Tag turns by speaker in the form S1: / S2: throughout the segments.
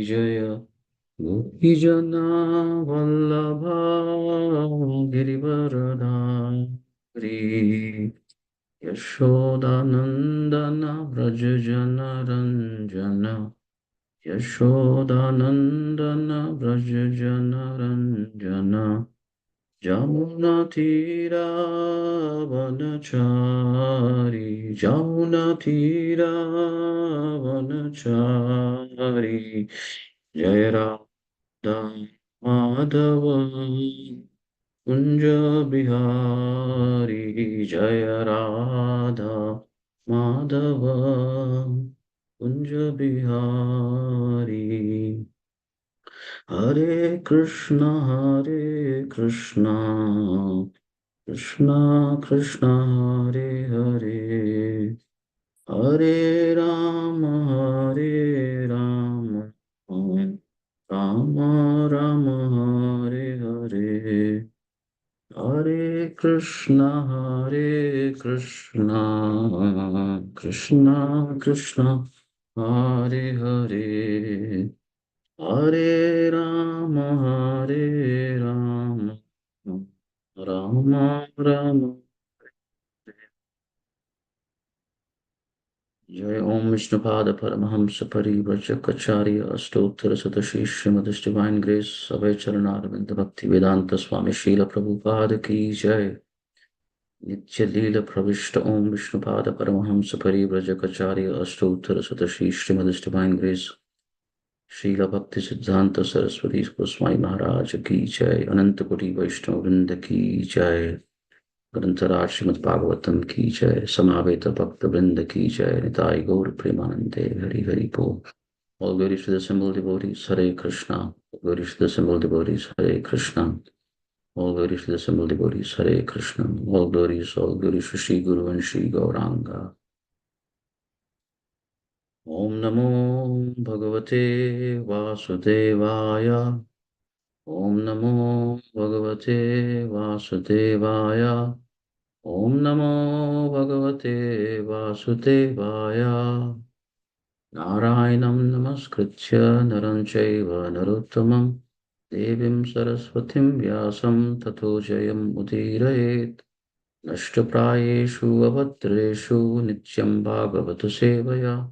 S1: जय गोपीजना वल्लभा गिरिवरधारी यशोदानन्दन व्रज जनरञ्जन यशोदानन्दन व्रज जनरञ्जन जमुनातीरावनचारी जमुनातीरावनचारी जय राधा माधव कुंज बिहारी जय राधा माधव कुंज बिहारी हरे कृष्णा कृष्णा कृष्णा हरे हरे हरे राम राम राम हरे हरे हरे कृष्णा कृष्णा कृष्णा हरे हरे हरे राम राम राम। जय ओम विष्णुपाद परमहंस परिव्रजकाचार्य अष्टोत्तर शतशी श्रीमद डिवाइन ग्रेस अभय चरणारविंद भक्ति वेदांत स्वामी शील प्रभुपाद की जय। नित्य लील प्रविष्ट ओम विष्णुपाद परमहंस परिव्रजकाचार्य अष्टोत्तर शतशी श्रीमद डिवाइन ग्रेस श्रील भक्ति सिद्धांत सरस्वती गोस्वामी महाराज की जय। अनंत कोटि वैष्णव वृंद की जय। ग्रंथराज श्रीमद् भागवतम की जय। समावेत भक्त वृंद की जय। निताय गौर प्रेमानंदे हरि हरि बोल। All glories to the assembled devotees, Hare Krishna. All glories to the assembled devotees, Hare Krishna. All glories to the assembled devotees, Hare Krishna. All glories to Shri Guru and Shri Gauranga. Om Namo Bhagavate Vasudevaya. Om Namo Bhagavate Vasudevaya. Om Namo Bhagavate Vasudevaya. Narayanam Namaskritya Naram Chaiva Narottamam Devim Saraswatim Vyasam Tato Jayam Udirayet Nashtaprayeshu Abhatreshu Nityam Bhagavatu Sevaya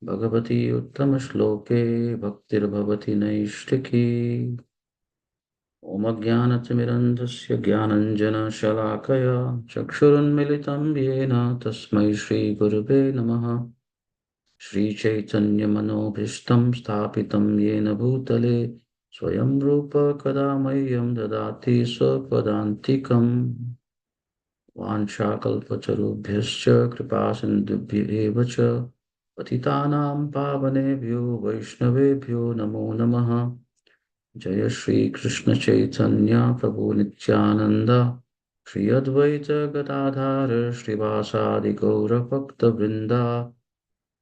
S1: Bhagavati Uttama-shloke Bhaktir Bhavati Naishtiki Om Ajnanatimirandhasya Jnananjana-shalakaya Chakshurunmilitam Yena Tasmai Shri Gurave Namaha Shri Chaitanya Manobhishtam Sthapitam Yena Bhutale Swayam Rupa Kadamayyam Dadati Swapadantikam Vanchakalpacharubhyascha Kripasindubhya eva cha Patitanam Pavanebhyo Vaishnavebhyo Namo Namaha Jaya Shri Krishna Chaitanya Prabhu Nityananda Shri Advaita Gadadhara Srivasadi Gaura Bhakta Vrinda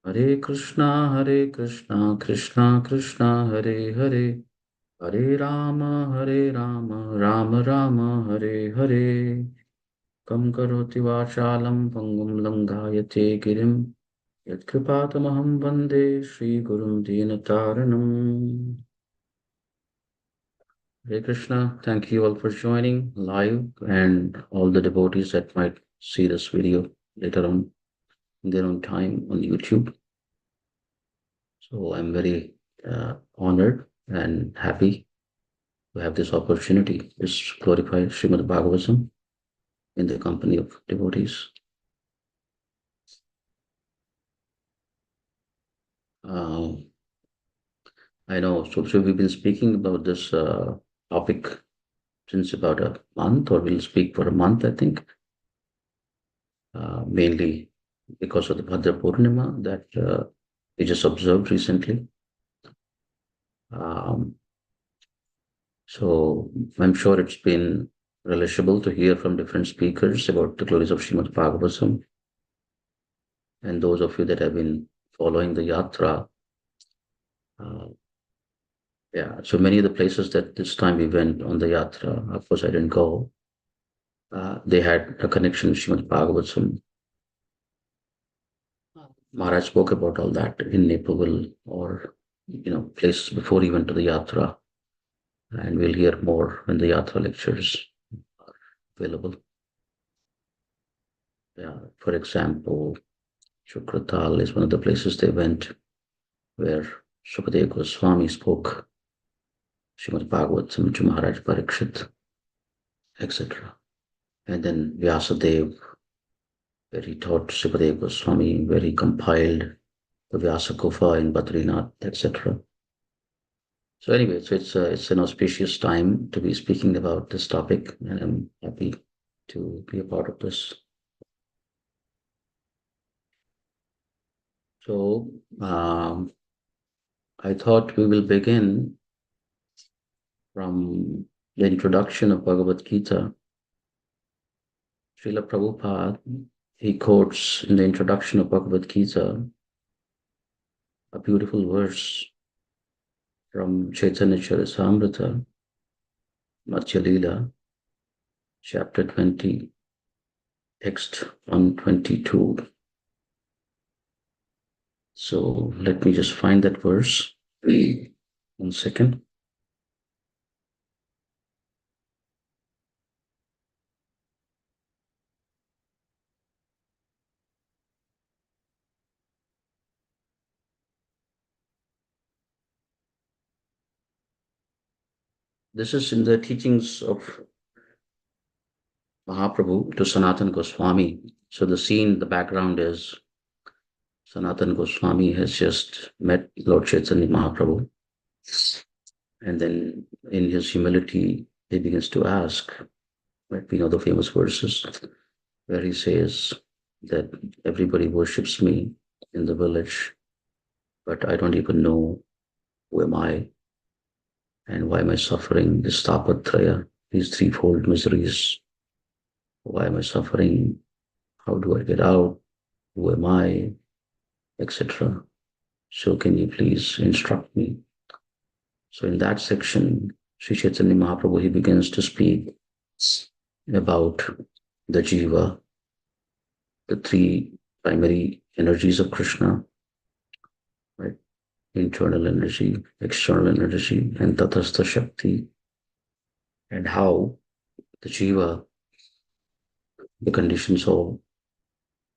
S1: Hare Krishna Krishna Krishna Hare Hare Hare Rama Rama Rama Hare Hare Kam karoti vachalam pangum langhayate girim Yatkripātamaham vande Shri Gurum Dīnataranam. Hare Krishna, thank you all for joining live and all the devotees that might see this video later on in their own time on YouTube. So I'm very honored and happy to have this opportunity to glorify Srimad Bhagavatam in the company of devotees. I know, so we've been speaking about this topic since about a month, or we'll speak for a month, I think, mainly because of the Bhadra Purnima that we just observed recently. Um, so I'm sure it's been relishable to hear from different speakers about the glories of Srimad Bhagavatam. And those of you that have been following the yatra, yeah, so many of the places that this time we went on the yatra, of course I didn't go, they had a connection with Srimad Bhagavatam. Maharaj spoke about all that in Nepal or places before he went to the yatra, and we'll hear more when the yatra lectures are available. Yeah, for example, Chukratal is one of the places they went where Sukadeva Goswami spoke Srimad Bhagavatam to Maharaj Parikshit, etc. And then Vyasadev, where he taught Sukadeva Goswami, where he compiled the Vyasa Gufa in Badrinath, etc. So anyway, it's an auspicious time to be speaking about this topic, and I'm happy to be a part of this. So I thought we will begin from the introduction of Bhagavad Gita. Srila Prabhupada, he quotes in the introduction of Bhagavad Gita a beautiful verse from Chaitanya Charitamrita, Madhya Lila, chapter 20, text 122. So let me just find that verse. 1 second. This is in the teachings of Mahaprabhu to Sanatan Goswami. So the scene, the background is Sanatan Goswami has just met Lord Chaitanya Mahaprabhu. And then in his humility, he begins to ask, right? We know the famous verses where he says that everybody worships me in the village, but I don't even know who am I and why am I suffering this tapatraya, these threefold miseries. Why am I suffering? How do I get out? Who am I? Etc. So can you please instruct me? So in that section, Sri Chaitanya Mahaprabhu, he begins to speak about the jiva, the three primary energies of Krishna, right? Internal energy, external energy, and Tatastha Shakti, and how the jiva, the conditioned soul,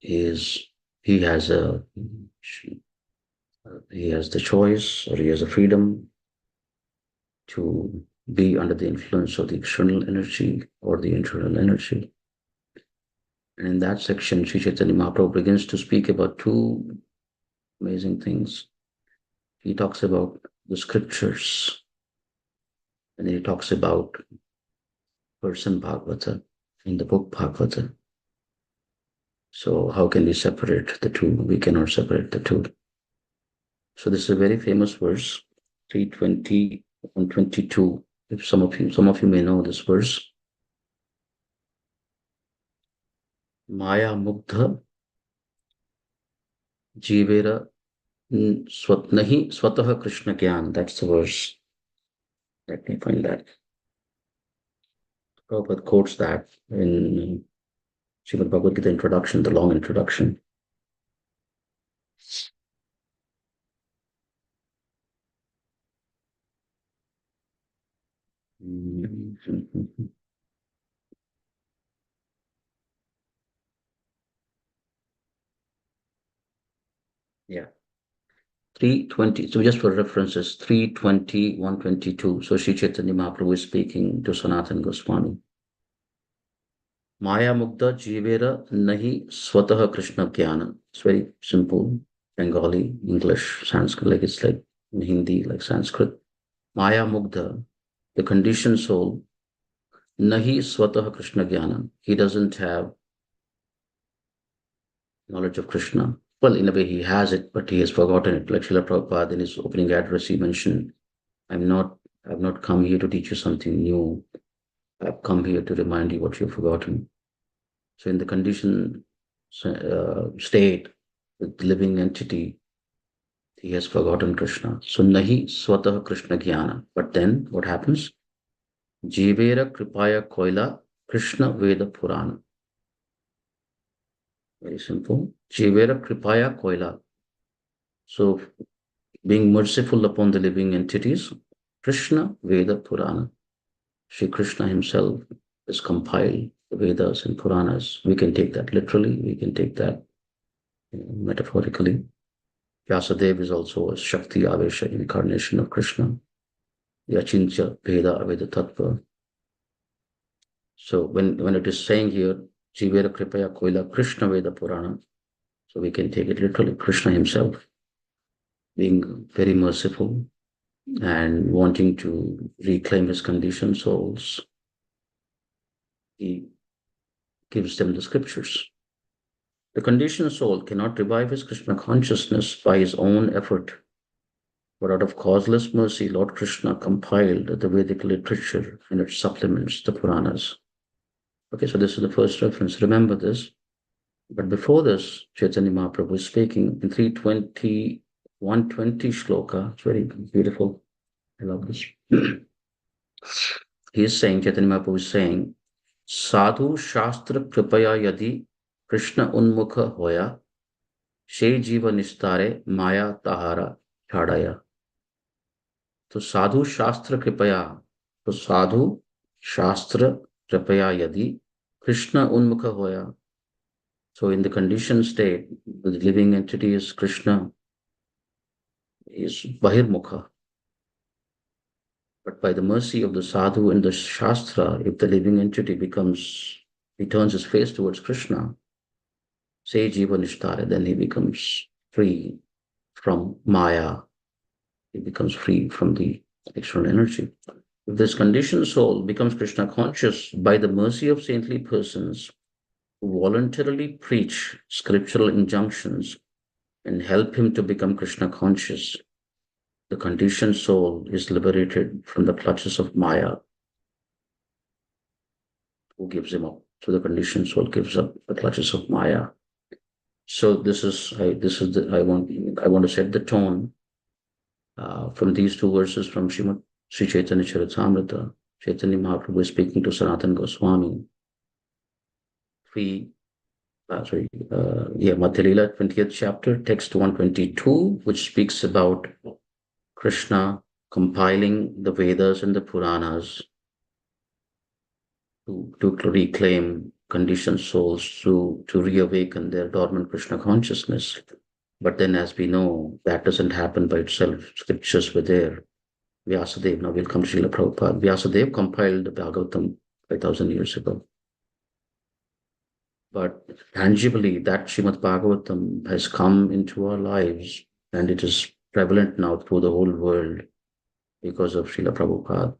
S1: is he has the choice, or he has a freedom to be under the influence of the external energy or the internal energy. And in that section, Sri Chaitanya Mahaprabhu begins to speak about two amazing things. He talks about the scriptures, and then he talks about person Bhagavata in the book Bhagavata. So how can we separate the two? We cannot separate the two. So this is a very famous verse, 320 and 22. If some of you may know this verse. Maya Mugdha Jivera Nahi Swataha Krishna Gyan. That's the verse. Let me find that. Prabhupada quotes that in Srimad Bhagavad Gita introduction, the long introduction. Yeah. 320. So just for references, 320, 122. So Sri Chaitanya Mahaprabhu is speaking to Sanatan Goswami. Maya Mukta Jivera Nahi Swataha Krishna Jnana. It's very simple. Bengali, English, Sanskrit, like it's like in Hindi, like Sanskrit. Maya Mugdha, the conditioned soul, Nahi Swataha Krishna Jnana. He doesn't have knowledge of Krishna. Well, in a way, he has it, but he has forgotten it. Like Srila Prabhupada in his opening address, he mentioned, I've not come here to teach you something new. I've come here to remind you what you've forgotten. So in the conditioned state, the living entity, he has forgotten Krishna. So nahi swatah Krishna jnana. But then what happens? Jivera kripaya koila Krishna Veda Purana. Very simple. Jivera kripaya koila. So being merciful upon the living entities. Krishna, Veda, Purana. Sri Krishna himself has compiled the Vedas and Puranas. We can take that literally, we can take that metaphorically. Vyasadeva is also a Shakti Avesha incarnation of Krishna. Yachintya Veda Aveda Tattva. So when it is saying here, Jivera Kripaya Koila Krishna Veda Purana, so we can take it literally. Krishna himself being very merciful and wanting to reclaim his conditioned souls, he gives them the scriptures. The conditioned soul cannot revive his Krishna consciousness by his own effort, but out of causeless mercy, Lord Krishna compiled the Vedic literature and its supplements, the Puranas. Okay, so this is the first reference. Remember this. But before this, Chaitanya Mahaprabhu is speaking in 320, 120 shloka. It's very beautiful. I love this. He is saying, Chaitanya Mahaprabhu is saying, Sadhu Shastra Kripaya Yadi Krishna Unmukha Hoya She Jiva Nistare Maya Tahara Chadaya. So Sadhu Shastra Kripaya. So Sadhu Shastra Kripaya Yadi Krishna Unmukha Hoya. So in the conditioned state, the living entity is Krishna, is Bahirmukha. But by the mercy of the sadhu and the Shastra, if the living entity he turns his face towards Krishna, say Jiva Nishtara, then he becomes free from Maya. He becomes free from the external energy. If this conditioned soul becomes Krishna conscious by the mercy of saintly persons who voluntarily preach scriptural injunctions and help him to become Krishna conscious, the conditioned soul is liberated from the clutches of Maya, who gives him up. So the conditioned soul gives up the clutches of Maya. So I want to set the tone from these two verses from Srimad Sri Chaitanya Charitamrita. Chaitanya Mahaprabhu is speaking to Sanatana Goswami. Madhya Lila, 20th chapter, text 122, which speaks about Krishna compiling the Vedas and the Puranas to reclaim conditioned souls, to reawaken their dormant Krishna consciousness. But then, as we know, that doesn't happen by itself. Scriptures were there. Vyasadeva, now we'll come to Srila Prabhupada. Vyasadeva compiled the Bhagavatam 5,000 years ago. But tangibly, that Srimad Bhagavatam has come into our lives, and it is prevalent now through the whole world because of Srila Prabhupada.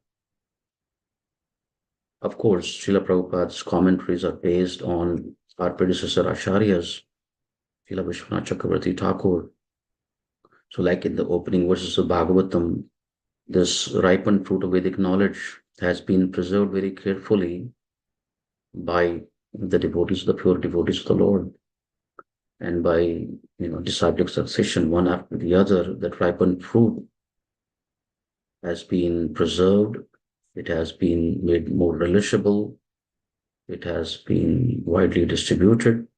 S1: Of course, Srila Prabhupada's commentaries are based on our predecessor Acharyas, Srila Vishwanath Chakravarti Thakur. So like in the opening verses of Bhagavatam, this ripened fruit of Vedic knowledge has been preserved very carefully by the devotees, the pure devotees of the Lord. And by disciplic succession, one after the other, that ripened fruit has been preserved. It has been made more relishable. It has been widely distributed.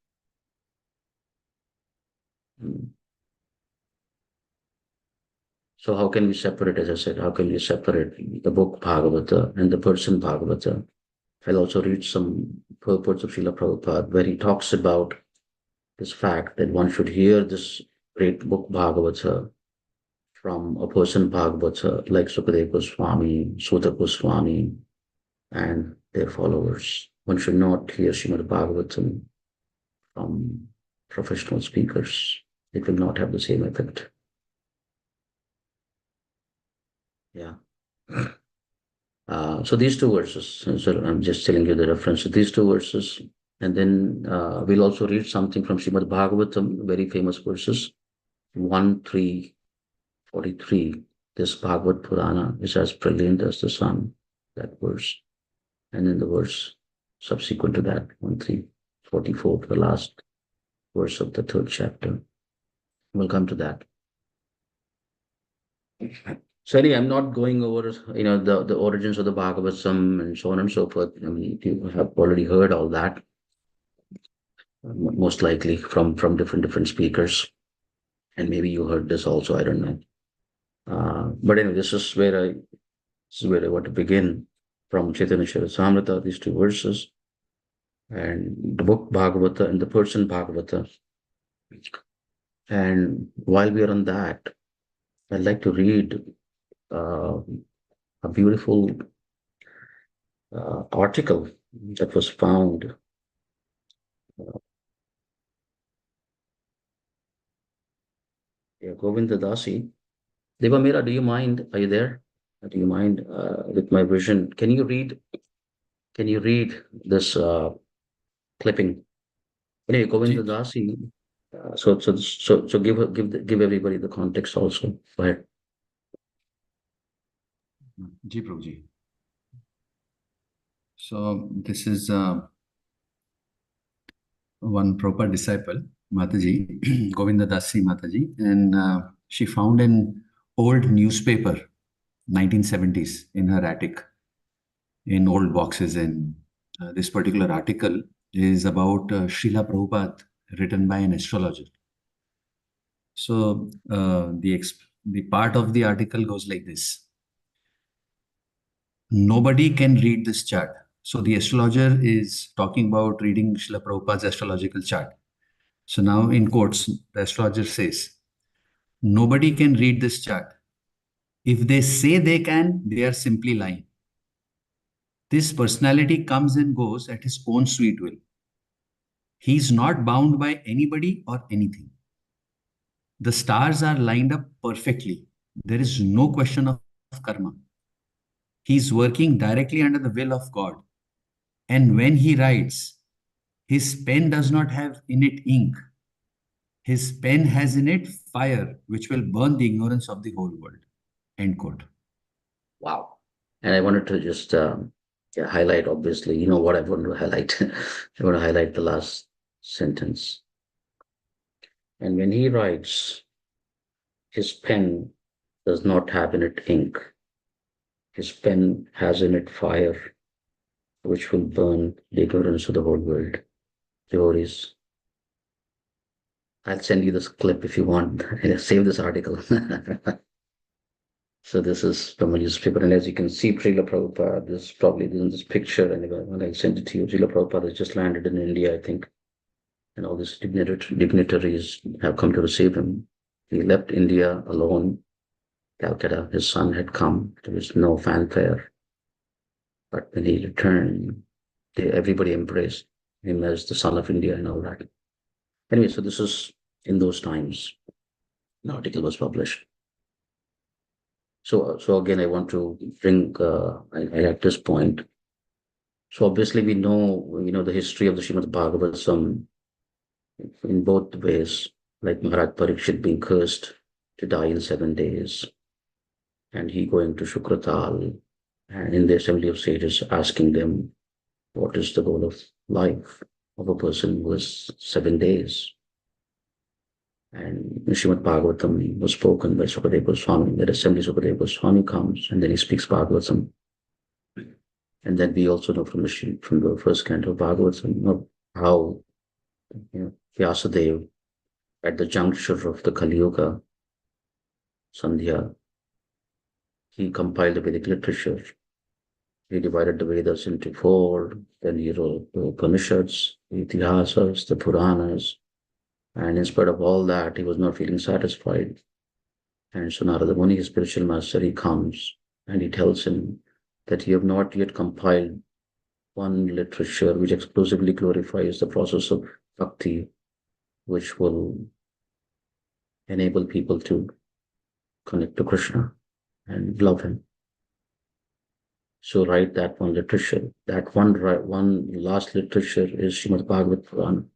S1: So how can we separate, as I said, how can we separate the book Bhagavata and the person Bhagavata? I'll also read some purports of Srila Prabhupada where he talks about this fact that one should hear this great book Bhagavata from a person Bhagavata like Sukadeva Goswami, Sutta Goswami, and their followers. One should not hear Srimad Bhagavatam from professional speakers. It will not have the same effect. Yeah. So these two verses, so I'm just telling you the reference to these two verses. And then we'll also read something from Srimad Bhagavatam, very famous verses, 1:3:43. This Bhagavad Purana is as brilliant as the sun, that verse. And then the verse subsequent to that, 1:3:44, the last verse of the third chapter. We'll come to that. Sorry, I'm not going over, the origins of the Bhagavatam and so on and so forth. I mean, you have already heard all that, most likely from different speakers. And maybe you heard this also, I don't know. But anyway, this is where I want to begin from Chaitanya Charitamrita, these two verses, and the book Bhagavata and the person Bhagavata. And while we are on that, I'd like to read uh, a beautiful article that was found. Govinda Dasi. Devamira, do you mind? Are you there? Do you mind with my vision? Can you read? Can you read this clipping? Anyway, Govinda
S2: Ji,
S1: Dasi. So give everybody the context also. Go ahead.
S2: Ji Prabhuji. So this is one proper disciple, Mataji, Govinda Dasi Mataji, and she found an old newspaper, 1970s, in her attic, in old boxes. And this particular article is about Srila Prabhupada, written by an astrologer. So the part of the article goes like this. Nobody can read this chart. So the astrologer is talking about reading Srila Prabhupada's astrological chart. So now in quotes, the astrologer says, nobody can read this chart. If they say they can, they are simply lying. This personality comes and goes at his own sweet will. He is not bound by anybody or anything. The stars are lined up perfectly. There is no question of karma. He is working directly under the will of God. And when he writes, his pen does not have in it ink. His pen has in it fire, which will burn the ignorance of the whole world. End quote.
S1: Wow. And I wanted to just highlight, obviously, you know what I want to highlight. I want to highlight the last sentence. And when he writes, his pen does not have in it ink. His pen has in it fire, which will burn the ignorance of the whole world. Devotees, I'll send you this clip if you want. Save this article. So this is from a newspaper, and as you can see, Srila Prabhupada, this is probably in this picture, and when I sent it to you, Srila Prabhupada has just landed in India, I think, and all these dignitaries have come to receive him. He left India alone, Calcutta. His son had come. There was no fanfare. But when he returned, everybody embraced him as the son of India and all that. Anyway, so this is in those times. An article was published. So again, I want to bring at this point. So obviously, we know the history of the Srimad Bhagavatam in both ways, like Maharaj Parikshit being cursed to die in 7 days, and he going to Shukratal, and in the assembly of sages asking them what is the goal of life of a person who has 7 days. And Srimad Bhagavatam was spoken by Sukadeva Goswami. That assembly Sukadeva Goswami comes, and then he speaks Bhagavatam. And then we also know from the first canto of Bhagavatam how Vyasadeva, at the juncture of the Kali Yuga, Sandhya, he compiled the Vedic literature. He divided the Vedas into four. Then he wrote the Upanishads, the Itihasas, the Puranas. And in spite of all that, he was not feeling satisfied. And so Narada Muni, his spiritual master, he comes and he tells him that you have not yet compiled one literature which exclusively glorifies the process of bhakti, which will enable people to connect to Krishna and love him. So write that one literature. That one last literature is Srimad Bhagavatam.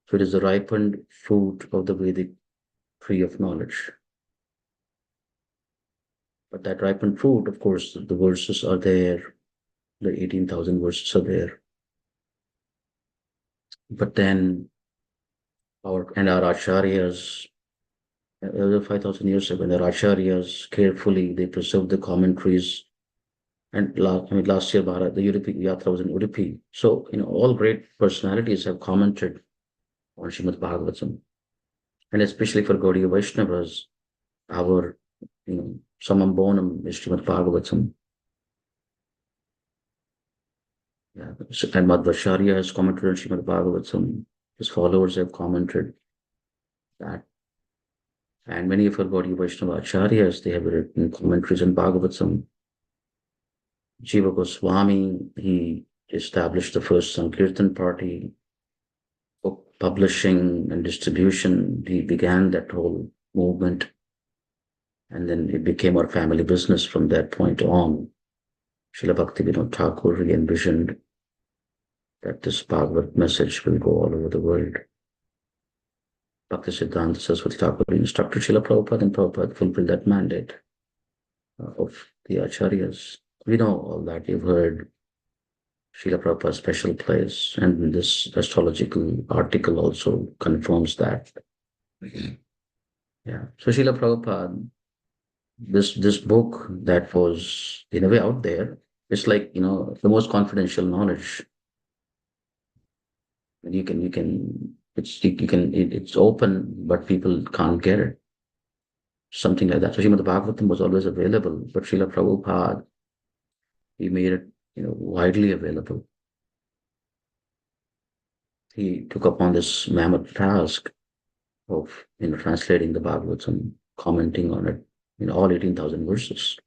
S1: So it is the ripened fruit of the Vedic tree of knowledge. But that ripened fruit, of course, the verses are there. The 18,000 verses are there. But then our acharyas, 5,000 years ago, and our acharyas carefully, they preserved the commentaries. And last year, Bharat, the Udupi Yatra was in Udupi. So, all great personalities have commented on Srimad Bhagavatam. And especially for Gaudiya Vaishnavas, our Samam Bonam is Srimad Bhagavatam. Yeah. And Madhvacharya has commented on Srimad Bhagavatam. His followers have commented that. And many of our Gaudiya Vaishnava Acharyas, they have written commentaries on Bhagavatam. Jiva Goswami, he established the first Sankirtan party, book publishing and distribution. He began that whole movement. And then it became our family business from that point on. Srila Bhaktivinoda Thakur envisioned that this Bhagavad message will go all over the world. Bhakti Siddhanta Saraswati Thakur instructed Srila Prabhupada, and Prabhupada fulfilled that mandate of the Acharyas. We know all that. You've heard Srila Prabhupada's special place, and this astrological article also confirms that. Yeah. So Srila Prabhupada, this book that was in a way out there, it's like, the most confidential knowledge. And it's open, but people can't get it. Something like that. So Srimad Bhagavatam was always available, but Srila Prabhupada, he made it, widely available. He took upon this mammoth task of, translating the Bhagavatam, commenting on it, all 18,000 verses.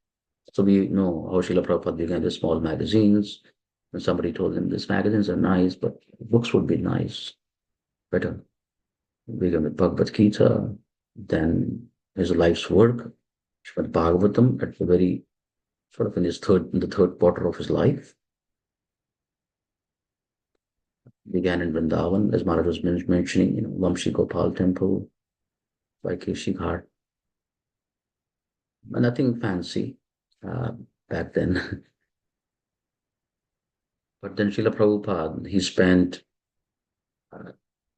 S1: So we know how Srila Prabhupada began with small magazines. When somebody told him, these magazines are nice, but books would be nice, better. Began with Bhagavad Gita, then his life's work, Srimad Bhagavatam, at the very sort of in the third quarter of his life. Began in Vrindavan, as Maharaj was mentioning, Vamshi Gopal Temple, Vaikeshi Ghat. Nothing fancy back then. But then Srila Prabhupada, he spent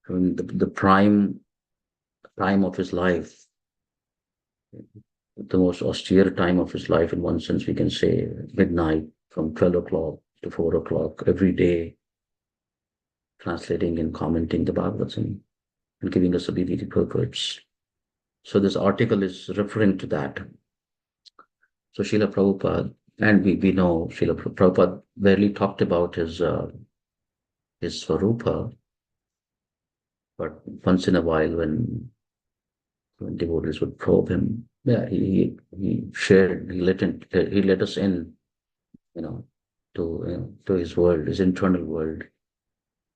S1: the prime of his life, the most austere time of his life, in one sense, we can say, midnight from 12 o'clock to 4 o'clock every day, translating and commenting the Bhagavatam and giving us a BBT purpose. So this article is referring to that. So Srila Prabhupada, and we know Srila Prabhupada barely talked about his Swarupa, but once in a while when devotees would probe him, yeah, he let us in, to his world, his internal world.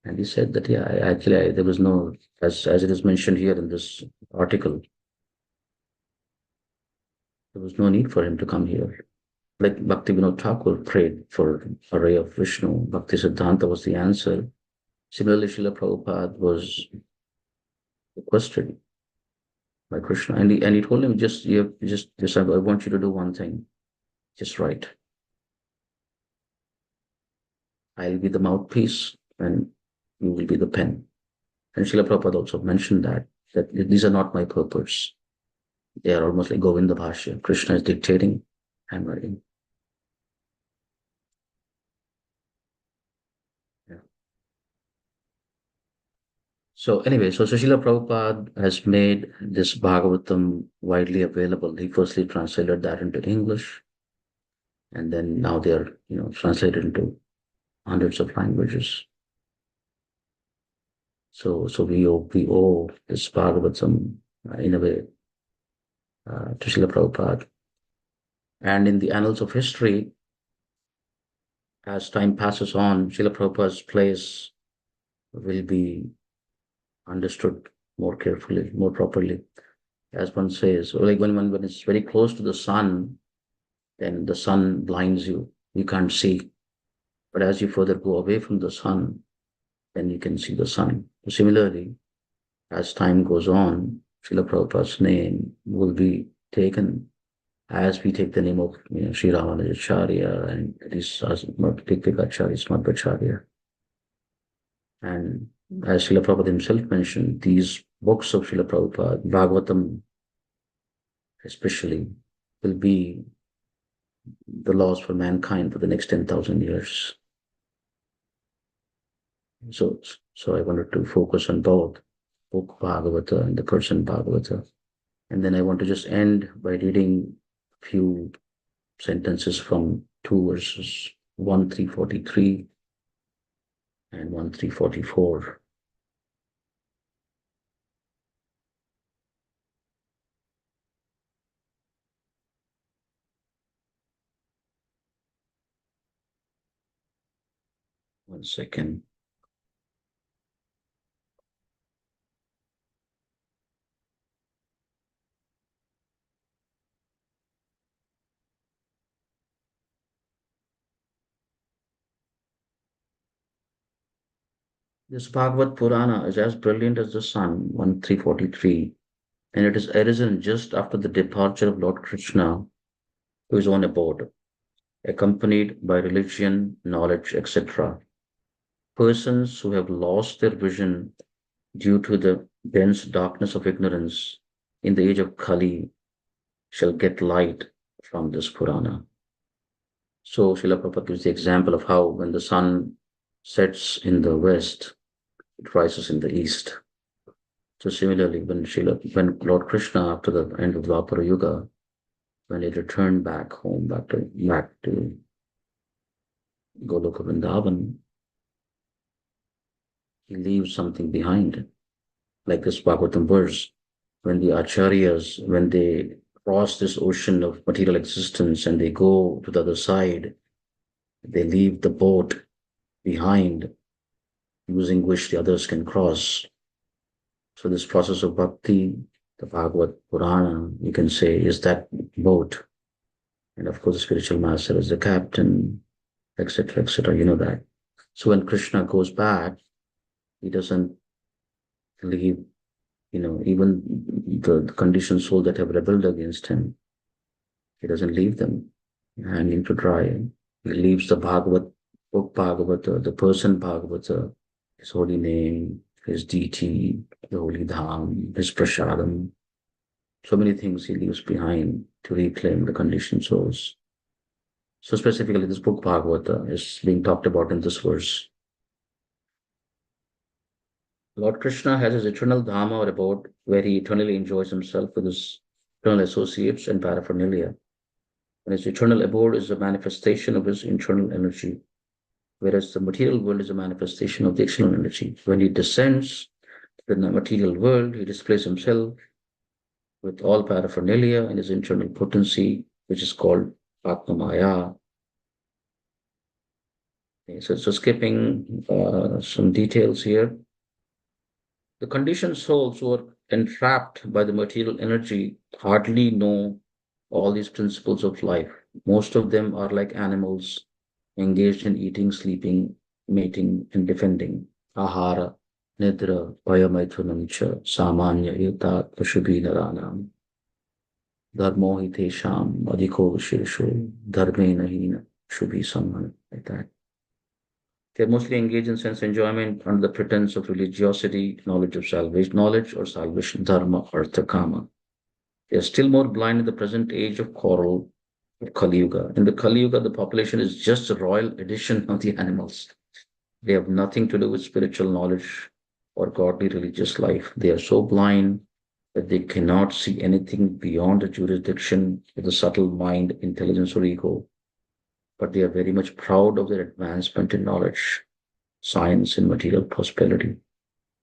S1: And he said that, there was no, as it is mentioned here in this article, there was no need for him to come here. Like Bhaktivinoda Thakur prayed for a ray of Vishnu, Bhakti Siddhanta was the answer. Similarly, Srila Prabhupada was requested by Krishna, and he told him, I want you to do one thing, just write. I'll be the mouthpiece, and you will be the pen. And Srila Prabhupada also mentioned that these are not my purpose. They are almost like Govinda Bhashya. Krishna is dictating, I'm writing. Yeah. So anyway, so Srila Prabhupada has made this Bhagavatam widely available. He firstly translated that into English, and then now they are, translated into hundreds of languages. So we owe this Bhagavatam in a way to Srila Prabhupada. And in the annals of history, as time passes on, Srila Prabhupada's place will be understood more carefully, more properly. As one says, like when it's very close to the sun, then the sun blinds you, you can't see. But as you further go away from the sun, then you can see the sun. Similarly, as time goes on, Srila Prabhupada's name will be taken as we take the name of Sri Ramanujacharya and these big acharyas, Madhvacharya. And as Srila Prabhupada himself mentioned, these books of Srila Prabhupada, Bhagavatam especially, will be the laws for mankind for the next 10,000 years. So I wanted to focus on both book Bhagavata and the person Bhagavata. And then I want to just end by reading few sentences from two verses, 1 343 and 1 344. One second. This Bhagavad Purana is as brilliant as the sun, 1 343, and it is arisen just after the departure of Lord Krishna to his own abode, accompanied by religion, knowledge, etc. Persons who have lost their vision due to the dense darkness of ignorance in the age of Kali shall get light from this Purana. So Srila Prabhupada gives the example of how when the sun sets in the west, it rises in the east. So similarly, when Lord Krishna, after the end of Dwapara Yuga, when he returned back home, back to Goloka Vrindavan, he leaves something behind, like this Bhagavatam verse. When the acharyas, when they cross this ocean of material existence and they go to the other side, they leave the boat behind, using which the others can cross. So this process of bhakti, the Bhagavad Purana, you can say, is that boat. And of course, the spiritual master is the captain, etc., etc. You know that. So when Krishna goes back, he doesn't leave, even the conditioned soul that have rebelled against him, he doesn't leave them hanging to dry. He leaves the Bhagavad, book Bhagavata, the person Bhagavata, his holy name, his deity, the holy dham, his prasadam. So many things he leaves behind to reclaim the conditioned souls. So specifically, this book Bhagavata is being talked about in this verse. Lord Krishna has his eternal Dhamma or abode where he eternally enjoys himself with his eternal associates and paraphernalia. And his eternal abode is a manifestation of his internal energy, whereas the material world is a manifestation of the external energy. When he descends to the material world, he displays himself with all paraphernalia in his internal potency, which is called Atmamaya. Okay, so skipping some details here. The conditioned souls who are entrapped by the material energy hardly know all these principles of life. Most of them are like animals engaged in eating, sleeping, mating, and defending. Ahara, Nidra, Payamaithunam cha, Samanya Yutat, Pashubi Naranam. Dharmo hi tesham, adhiko vishesho, dharme nahina, shubhi samman, like that. They're mostly engaged in sense enjoyment under the pretense of religiosity, knowledge or salvation, dharma, artha, kama. They are still more blind in the present age of coral of Kali Yuga. In the Kali Yuga, the population is just a royal addition of the animals. They have nothing to do with spiritual knowledge or godly religious life. They are so blind that they cannot see anything beyond the jurisdiction of the subtle mind, intelligence, or ego. But they are very much proud of their advancement in knowledge, science, and material prosperity.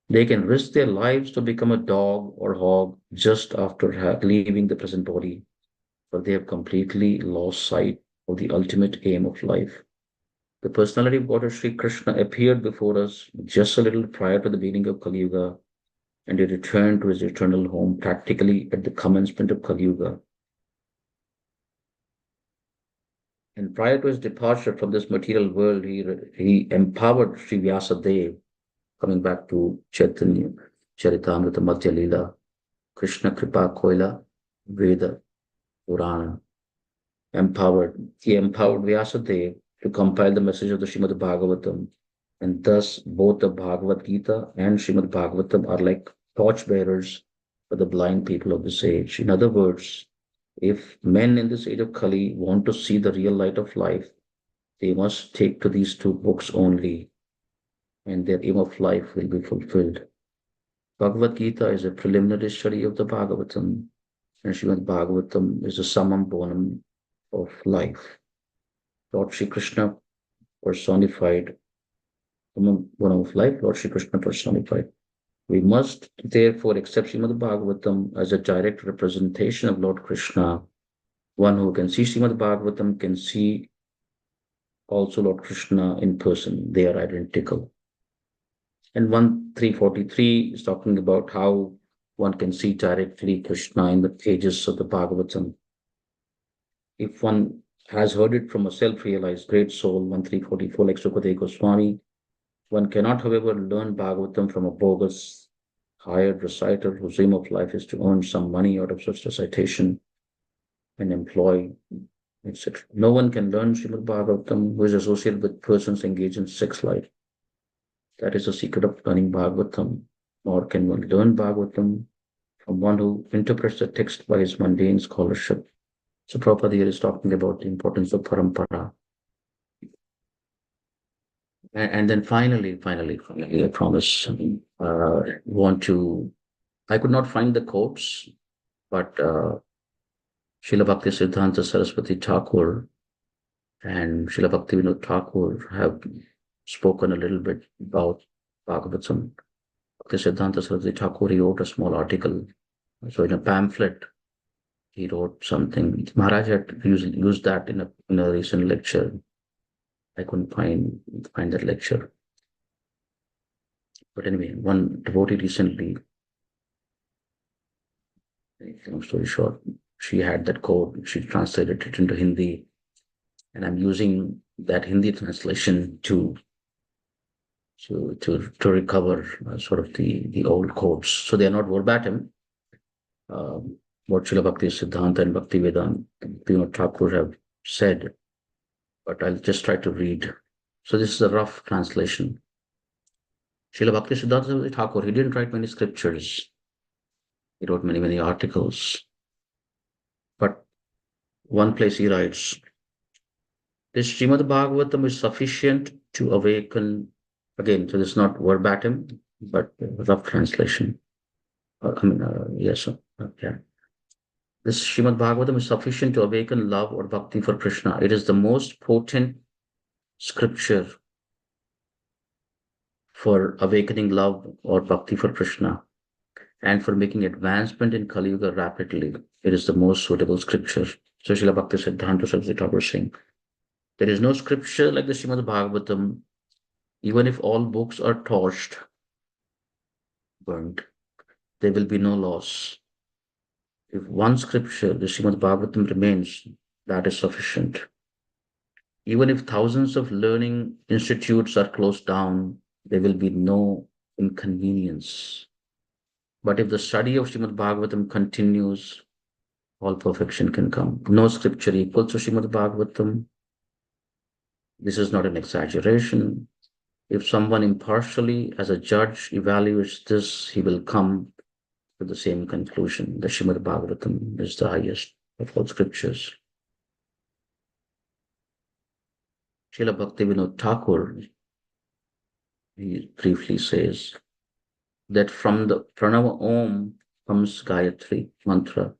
S1: They can risk their lives to become a dog or hog just after leaving the present body, but they have completely lost sight of the ultimate aim of life. The personality of God Sri Krishna appeared before us just a little prior to the beginning of Kali Yuga, and he returned to his eternal home practically at the commencement of Kali Yuga. And prior to his departure from this material world, he empowered Sri Vyasadeva, coming back to Chaitanya, Charitamrita Madhya Leela, Krishna Kripa Koila, Veda, Purana. He empowered Vyasadeva to compile the message of the Srimad Bhagavatam. And thus, both the Bhagavad Gita and Srimad Bhagavatam are like torchbearers for the blind people of this age. In other words, if men in this age of Kali want to see the real light of life, they must take to these two books only, and their aim of life will be fulfilled. Bhagavad Gita is a preliminary study of the Bhagavatam, And Srimad Bhagavatam is the summum bonum of life. Lord Shri Krishna personified, summum bonum of life, Lord Shri Krishna personified. We must therefore accept Srimad Bhagavatam as a direct representation of Lord Krishna. One who can see Srimad Bhagavatam can see also Lord Krishna in person. They are identical. And 1343 is talking about how one can see directly Krishna in the pages of the Bhagavatam. If one has heard it from a self-realized great soul, 1344, like Sukadeva Goswami, one cannot, however, learn Bhagavatam from a bogus, hired reciter whose aim of life is to earn some money out of such recitation and employ, etc. No one can learn Srimad Bhagavatam who is associated with persons engaged in sex life. That is the secret of learning Bhagavatam. Nor can one learn Bhagavatam from one who interprets the text by his mundane scholarship. So Prabhupada here is talking about the importance of parampara. And then finally, I promise, I could not find the quotes, but Srila Bhakti Siddhanta Saraswati Thakur and Srila Bhakti Vinod Thakur have spoken a little bit about Bhagavatam. Bhakti Siddhanta Saraswati Thakur, he wrote a small article. So in a pamphlet, he wrote something. Maharaj had used that in a recent lecture. I couldn't find that lecture. But anyway, one devotee recently, long story short, she had that code, she translated it into Hindi, and I'm using that Hindi translation to recover sort of the old codes. So they are not verbatim. What Srila Bhakti Siddhanta and Bhakti Vedanta, Vinod Thakur have said, but I'll just try to read. So this is a rough translation. Srila Bhakti Siddhanta Thakur, he didn't write many scriptures. He wrote many articles. But one place he writes, this Srimad Bhagavatam is sufficient to awaken, again, so this is not verbatim, but rough translation. Yes, yeah. This Srimad Bhagavatam is sufficient to awaken love or bhakti for Krishna. It is the most potent scripture for awakening love or bhakti for Krishna and for making advancement in Kali Yuga rapidly. It is the most suitable scripture. So Srila Bhakti Siddhanta Saraswati Thakur saying, there is no scripture like the Srimad Bhagavatam, even if all books are torched, burnt, there will be no loss. If one scripture, the Srimad Bhagavatam, remains, that is sufficient. Even if thousands of learning institutes are closed down, there will be no inconvenience. But if the study of Srimad Bhagavatam continues, all perfection can come. No scripture equals to Srimad Bhagavatam. This is not an exaggeration. If someone impartially, as a judge, evaluates this, he will come to the same conclusion. The Srimad Bhagavatam is the highest of all scriptures. Srila Bhakti Vinod Thakur, he briefly says that from the Pranava Om comes Gayatri mantra,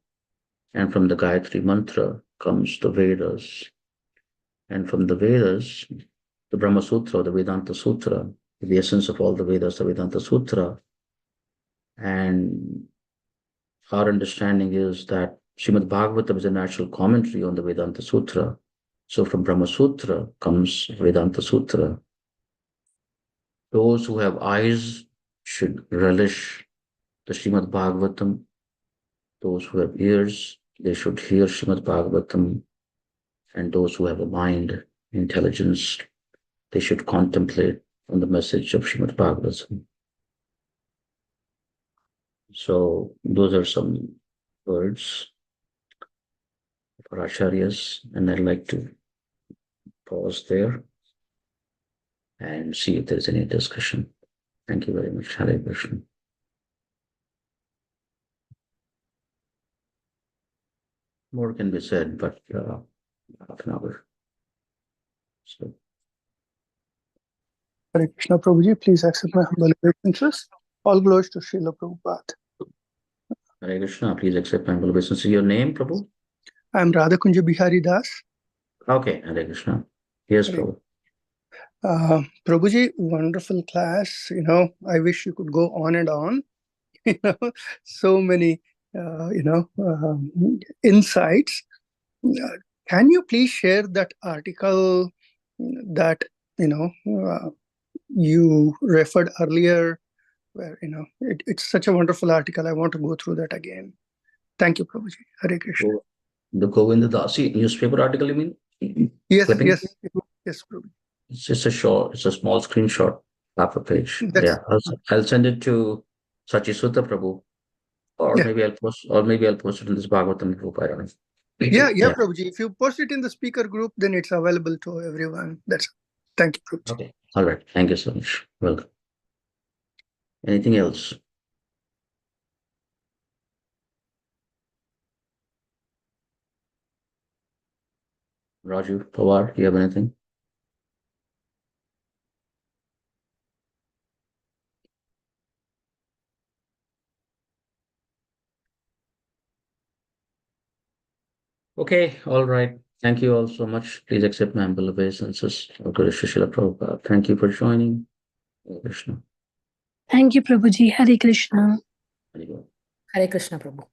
S1: and from the Gayatri mantra comes the Vedas, and from the Vedas, the Brahma Sutra, the Vedanta Sutra, the essence of all the Vedas, the Vedanta Sutra. And our understanding is that Srimad Bhagavatam is a natural commentary on the Vedanta Sutra. So from Brahma Sutra comes Vedanta Sutra. Those who have eyes should relish the Srimad Bhagavatam. Those who have ears, they should hear Srimad Bhagavatam. And those who have a mind, intelligence, they should contemplate on the message of Srimad Bhagavatam. So those are some words for Acharyas, and I'd like to pause there and see if there's any discussion. Thank you very much. Hare Krishna. More can be said, but half an hour. So,
S3: Hare Krishna Prabhuji, please accept my humble obeisances. All glories to Srila Prabhupada.
S1: Hare Krishna. Please accept my humble obeisance. Your name, Prabhu?
S3: I'm Radhakunja Bihari Das.
S1: Okay, Hare Krishna. Yes,
S3: Hare-
S1: Prabhu.
S3: Prabhuji, wonderful class. I wish you could go on and on. So many, insights. Can you please share that article that, you referred earlier, where, it's such a wonderful article. I want to go through that again. Thank you, Prabhuji. Hare Krishna.
S1: The Govinda Dasi newspaper article, you mean?
S3: Yes,
S1: Clipping?
S3: yes, Prabhuji.
S1: It's just it's a small screenshot, half a page.
S3: That's-
S1: Yeah, I'll send it to Sachisuta Prabhu, or
S3: Yeah.
S1: maybe I'll post it in this Bhagavatam group. I don't know.
S3: Yeah, Prabhuji. If you post it in the speaker group, then it's available to everyone. Thank you, Prabhuji.
S1: Okay. All right. Thank you so much. Welcome. Anything else? Raju, Pawar, do you have anything? Okay, all right. Thank you all so much. Please accept my humble obeisances. Guru Srila Prabhupada. Thank you for joining. Hare Krishna.
S4: Thank you, Prabhuji. Hare Krishna.
S1: Hare Krishna.
S5: Hare Krishna, Prabhu.